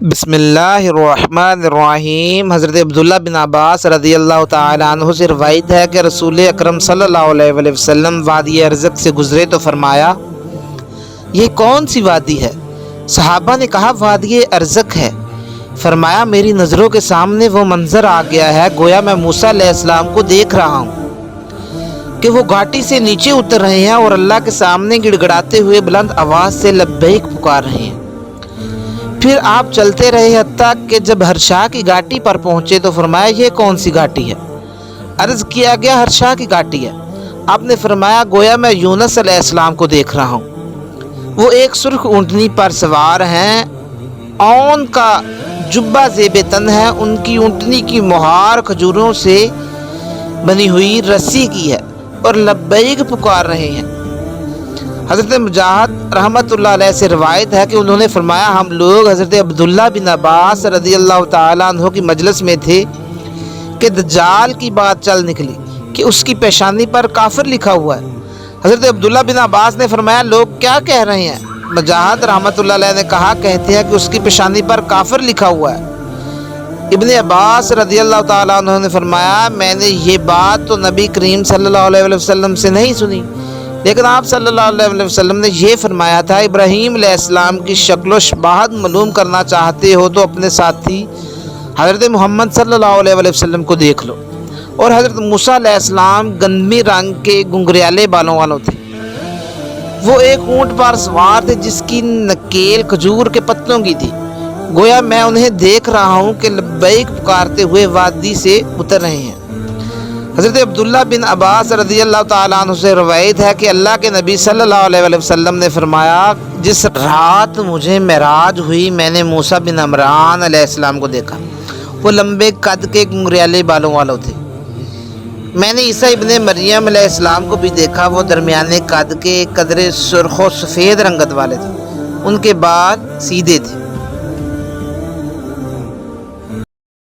بسم اللہ الرحمن الرحیم۔ حضرت عبداللہ بن عباس رضی اللہ تعالیٰ عنہ سے روایت ہے کہ رسول اکرم صلی اللہ علیہ وآلہ وسلم وادی ارزق سے گزرے تو فرمایا، یہ کون سی وادی ہے؟ صحابہ نے کہا، وادی ارزق ہے۔ فرمایا، میری نظروں کے سامنے وہ منظر آ گیا ہے گویا میں موسیٰ علیہ السلام کو دیکھ رہا ہوں کہ وہ گھاٹی سے نیچے اتر رہے ہیں اور اللہ کے سامنے گڑ گڑاتے ہوئے بلند آواز سے لبیک پکار رہے ہیں۔ پھر آپ چلتے رہے حتیٰ کہ جب ہرشا کی گھاٹی پر پہنچے تو فرمایا، یہ کون سی گھاٹی ہے؟ عرض کیا گیا، ہرشا کی گھاٹی ہے۔ آپ نے فرمایا، گویا میں یونس علیہ السلام کو دیکھ رہا ہوں۔ وہ ایک سرخ اونٹنی پر سوار ہیں، اون کا جبہ زیب تن ہے، ان کی اونٹنی کی مہار کھجوروں سے بنی ہوئی رسی کی ہے اور لبیک پکار رہے ہیں۔ حضرت مجاہد رحمۃ اللہ علیہ سے روایت ہے کہ انہوں نے فرمایا، ہم لوگ حضرت عبداللہ بن عباس رضی اللہ تعالیٰ عنہ کی مجلس میں تھے کہ دجال کی بات چل نکلی کہ اس کی پیشانی پر کافر لکھا ہوا ہے۔ حضرت عبداللہ بن عباس نے فرمایا، لوگ کیا کہہ رہے ہیں؟ مجاہد رحمۃ اللہ علیہ نے کہا، کہتے ہیں کہ اس کی پیشانی پر کافر لکھا ہوا ہے۔ ابن عباس رضی اللہ تعالیٰ عنہ نے فرمایا، میں نے یہ بات تو نبی کریم صلی اللہ علیہ وسلم سے نہیں سنی، لیکن آپ صلی اللہ علیہ وسلم نے یہ فرمایا تھا، ابراہیم علیہ السلام کی شکل و شباہت معلوم کرنا چاہتے ہو تو اپنے ساتھی حضرت محمد صلی اللہ علیہ وسلم کو دیکھ لو۔ اور حضرت موسیٰ علیہ السلام گندمی رنگ کے گنگریالے بالوں والوں تھے۔ وہ ایک اونٹ پر سوار تھے جس کی نکیل کھجور کے پتوں کی تھی۔ گویا میں انہیں دیکھ رہا ہوں کہ لبیک پکارتے ہوئے وادی سے اتر رہے ہیں۔ حضرت عبداللہ بن عباس رضی اللہ تعالیٰ عنہ سے روایت ہے کہ اللہ کے نبی صلی اللہ علیہ وسلم نے فرمایا، جس رات مجھے معراج ہوئی میں نے موسیٰ بن عمران علیہ السلام کو دیکھا۔ وہ لمبے قد کے گنگریالے بالوں والوں تھے۔ میں نے عیسیٰ ابن مریم علیہ السلام کو بھی دیکھا۔ وہ درمیانے قد کے، قدرے سرخ و سفید رنگت والے تھے، ان کے بال سیدھے تھے۔